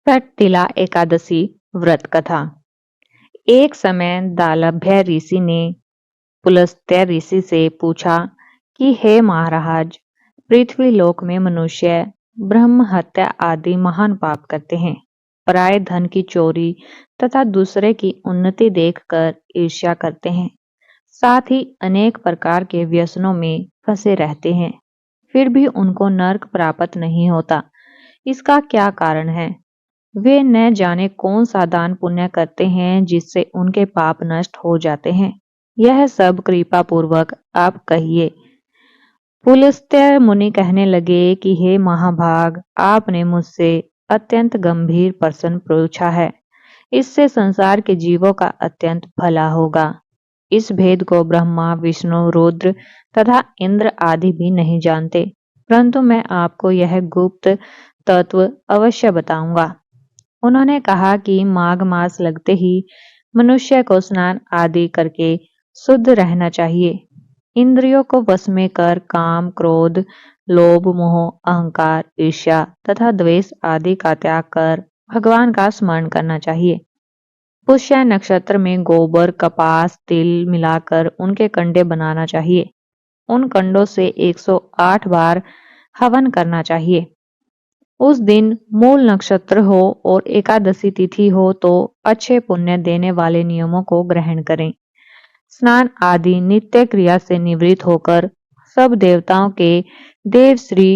तटतिला एकादशी व्रत कथा। एक समय दालभ्य ऋषि ने पुलस्त्य ऋषि से पूछा कि हे महाराज, पृथ्वी लोक में मनुष्य ब्रह्म हत्या आदि महान पाप करते हैं, पराये धन की चोरी तथा दूसरे की उन्नति देखकर ईर्ष्या करते हैं, साथ ही अनेक प्रकार के व्यसनों में फंसे रहते हैं, फिर भी उनको नरक प्राप्त नहीं होता। इसका क्या कारण है? वे न जाने कौन सा दान पुण्य करते हैं जिससे उनके पाप नष्ट हो जाते हैं। यह सब कृपा पूर्वक आप कहिए। पुलस्त्य मुनि कहने लगे कि हे महाभाग, आपने मुझसे अत्यंत गंभीर प्रश्न पूछा है। इससे संसार के जीवों का अत्यंत भला होगा। इस भेद को ब्रह्मा, विष्णु, रुद्र तथा इंद्र आदि भी नहीं जानते, परंतु मैं आपको यह गुप्त तत्व अवश्य बताऊंगा। उन्होंने कहा कि माघ मास लगते ही मनुष्य को स्नान आदि करके शुद्ध रहना चाहिए। इंद्रियों को वश में कर काम, क्रोध, लोभ, मोह, अहंकार, ईर्ष्या तथा द्वेष आदि का त्याग कर भगवान का स्मरण करना चाहिए। पुष्य नक्षत्र में गोबर, कपास, तिल मिलाकर उनके कंडे बनाना चाहिए। उन कंडों से 108 बार हवन करना चाहिए। उस दिन मूल नक्षत्र हो और एकादशी तिथि हो तो अच्छे पुण्य देने वाले नियमों को ग्रहण करें। स्नान आदि नित्य क्रिया से निवृत्त होकर सब देवताओं के देव श्री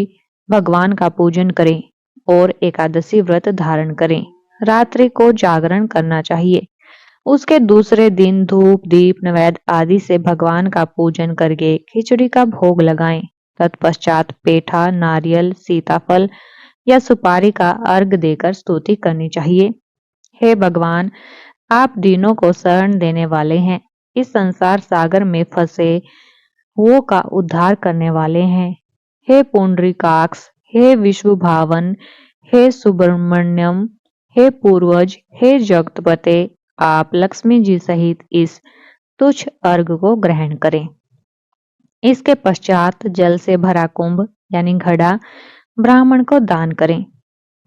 भगवान का पूजन करें और एकादशी व्रत धारण करें। रात्रि को जागरण करना चाहिए। उसके दूसरे दिन धूप, दीप, नैवेद्य आदि से भगवान का पूजन करके खिचड़ी का भोग लगाएं। तत्पश्चात पेठा, नारियल, सीताफल या सुपारी का अर्घ देकर स्तुति करनी चाहिए। हे भगवान, आप दीनों को शरण देने वाले हैं। इस संसार सागर में फंसे हुओं का उद्धार करने वाले हैं। हे पुंडरीकाक्ष, हे विश्व भावन, हे सुब्रमण्यम, हे पूर्वज, हे जगतपते, आप लक्ष्मी जी सहित इस तुच्छ अर्घ को ग्रहण करें। इसके पश्चात जल से भरा कुंभ यानी घड़ा ब्राह्मण को दान करें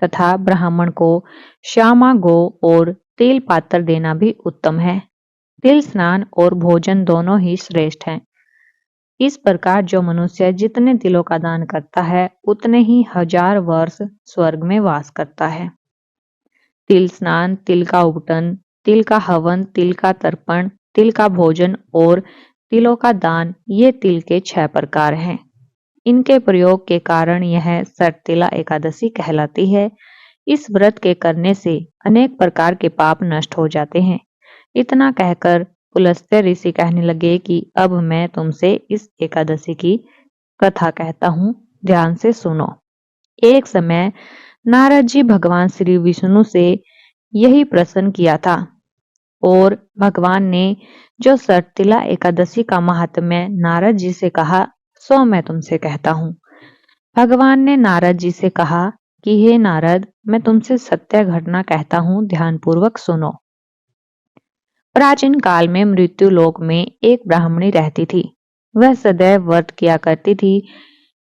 तथा ब्राह्मण को श्यामा गो और तिल पात्र देना भी उत्तम है। तिल स्नान और भोजन दोनों ही श्रेष्ठ हैं। इस प्रकार जो मनुष्य जितने तिलों का दान करता है उतने ही 1000 वर्ष स्वर्ग में वास करता है। तिल स्नान, तिल का उबटन, तिल का हवन, तिल का तर्पण, तिल का भोजन और तिलों का दान, ये तिल के 6 प्रकार हैं। इनके प्रयोग के कारण यह तटतिला एकादशी कहलाती है। इस व्रत के करने से अनेक प्रकार के पाप नष्ट हो जाते हैं। इतना कहकर पुलस्त्य ऋषि कहने लगे कि अब मैं तुमसे इस एकादशी की कथा कहता हूँ, ध्यान से सुनो। एक समय नारद जी भगवान श्री विष्णु से यही प्रश्न किया था और भगवान ने जो तटतिला एकादशी का महात्म्य नारद जी से कहा सो मैं तुमसे कहता हूँ। भगवान ने नारद जी से कहा कि हे नारद, मैं तुमसे सत्य घटना कहता हूँ, ध्यानपूर्वक सुनो। प्राचीन काल में मृत्यु लोक में एक ब्राह्मणी रहती थी। वह सदैव व्रत किया करती थी।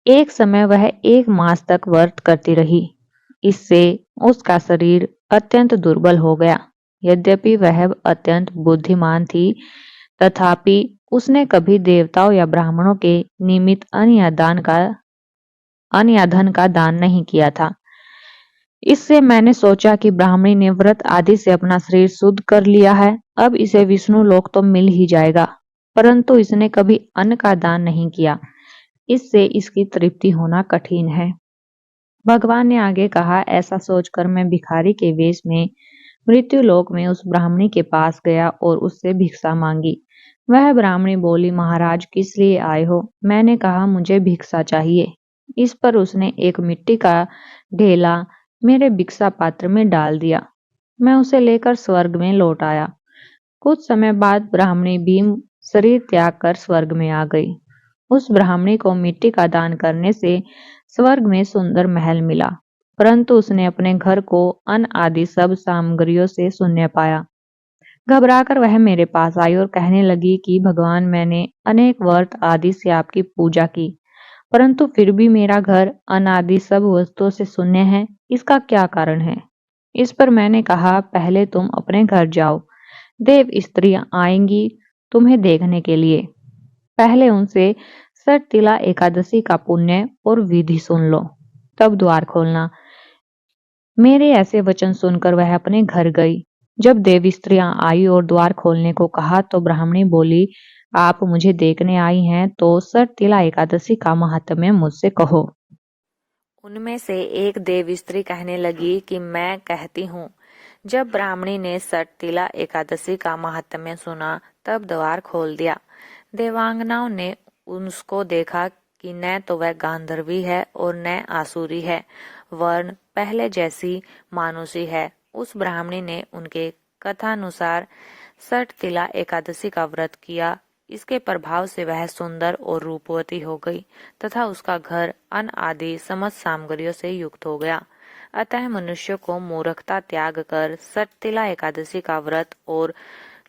एक समय वह 1 मास तक व्रत करती रही। इससे उसका शरीर अत्यंत दुर्बल हो गया। यद्यपि वह अत्यंत बुद्धिमान थी, तथापि उसने कभी देवताओं या ब्राह्मणों के निमित्त अन्न या धन का दान नहीं किया था। इससे मैंने सोचा कि ब्राह्मणी ने व्रत आदि से अपना शरीर शुद्ध कर लिया है, अब इसे विष्णु लोक तो मिल ही जाएगा, परंतु इसने कभी अन्न का दान नहीं किया। इससे इसकी तृप्ति होना कठिन है। भगवान ने आगे कहा, ऐसा सोचकर मैं भिखारी के वेश में मृत्यु लोक में उस ब्राह्मणी के पास गया और उससे भिक्षा मांगी। वह ब्राह्मणी बोली, महाराज किस लिए आए हो? मैंने कहा, मुझे भिक्षा चाहिए। इस पर उसने एक मिट्टी का ढेला मेरे भिक्षा पात्र में डाल दिया। मैं उसे लेकर स्वर्ग में लौट आया। कुछ समय बाद ब्राह्मणी भीम शरीर त्याग कर स्वर्ग में आ गई। उस ब्राह्मणी को मिट्टी का दान करने से स्वर्ग में सुंदर महल मिला, परंतु उसने अपने घर को अन्न आदि सब सामग्रियों से शून्य पाया। घबराकर वह मेरे पास आई और कहने लगी कि भगवान, मैंने अनेक व्रत आदि से आपकी पूजा की, परंतु फिर भी मेरा घर अन्न आदि सब वस्तुओं से शून्य है। इसका क्या कारण है? इस पर मैंने कहा, पहले तुम अपने घर जाओ, देव स्त्रियां आएंगी तुम्हें देखने के लिए। पहले उनसे सटतिला एकादशी का पुण्य और विधि सुन लो, तब द्वार खोलना। मेरे ऐसे वचन सुनकर वह अपने घर गई। जब देवी स्त्रियां आई और द्वार खोलने को कहा तो ब्राह्मणी बोली, आप मुझे देखने आई हैं तो सटतिला एकादशी का महात्म्य मुझसे कहो। उनमें से एक देव स्त्री कहने लगी कि मैं कहती हूँ। जब ब्राह्मणी ने सटतिला एकादशी का महात्म्य सुना तब द्वार खोल दिया। देवांगनाओं ने उसको देखा कि न तो वह गांधर्वी है और न आसुरी है, वर्ण पहले जैसी मानुषी है। उस ब्राह्मणी ने उनके कथानुसार सटतिला एकादशी का व्रत किया। इसके प्रभाव से वह सुंदर और रूपवती हो गई तथा उसका घर अन्न आदि समस्त सामग्रियों से युक्त हो गया। अतः मनुष्य को मूर्खता त्याग कर सटतिला एकादशी का व्रत और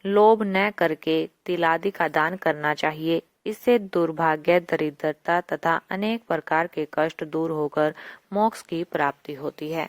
लोभ न करके तिलादि का दान करना चाहिए। इससे दुर्भाग्य, दरिद्रता तथा अनेक प्रकार के कष्ट दूर होकर मोक्ष की प्राप्ति होती है।